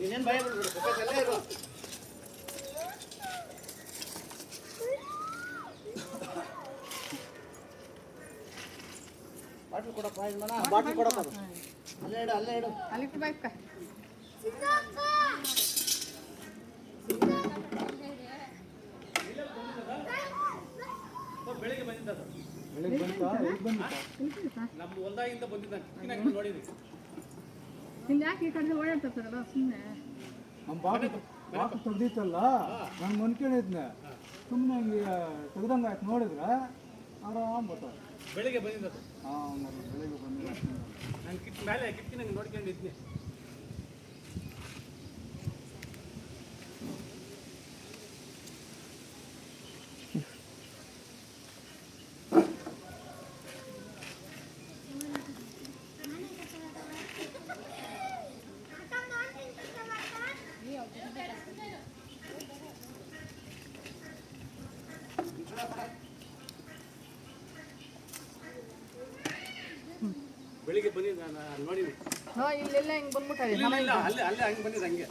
ನೀನೇನು ಭಯ ಬಿಡ್ಬಿಡು, ಅಲ್ಲೇ ಇರು. ಬಾಟ್ಲು ಕೊಡಪ್ಪ, ಬಾಟ್ಲು ಕೊಡಪ್ಪ, ಅಲ್ಲೇ ಇಡು, ಅಲ್ಲೇ ಇಡು. ಅಲ್ಲಿ ಬಾಯ್ಕ ಬೆಳಿಗ್ಗೆ ಬಂದಿದ್ದ, ನಮ್ಮ ಹೊಲ್ದಾಗಿಂದ ಬಂದಿದ್ದ, ನೋಡಿದ್ವಿ. ಇಲ್ಲಿ ಯಾಕೆ ಈ ಕಡೆ ಓಡಾಡ್ತಿರ್ತಾರಲ್ಲ ಸುಮ್ಮನೆ. ನಮ್ಮ ಬಾಟು ತೆಗ್ದಿತ್ತಲ್ಲ, ನಾನು ಮನ್ಕೊಂಡಿದ್ನೆ, ಸುಮ್ಮನೆ ಹಿಂಗೆ ತೆಗ್ದಂಗೆ ಆಯ್ತು. ನೋಡಿದ್ರೆ ಆರಾಮ್ ಬರ್ತಾರೆ. ಬೆಳಿಗ್ಗೆ ಬಂದಿದ್ದ. ಹಾಂ, ಬೆಳಿಗ್ಗೆ ಬಂದಿಲ್ಲ. ನಾನು ಮೇಲೆ ಕಿಟ್ಕಿ ನಂಗೆ ನೋಡ್ಕೊಂಡಿದ್ನಿ. ಬೆಳಿಗ್ಗೆ ಬಂದಿದ್ದ, ನೋಡಿದ್ವಿ. ಇಲ್ಲೆಲ್ಲ ಹಿಂಗೆ ಬಂದ್ಬಿಟ್ಟಾರೆ. ಅಲ್ಲೇ ಹಂಗೆ ಬಂದಿದ್ದು ಹಂಗೆ.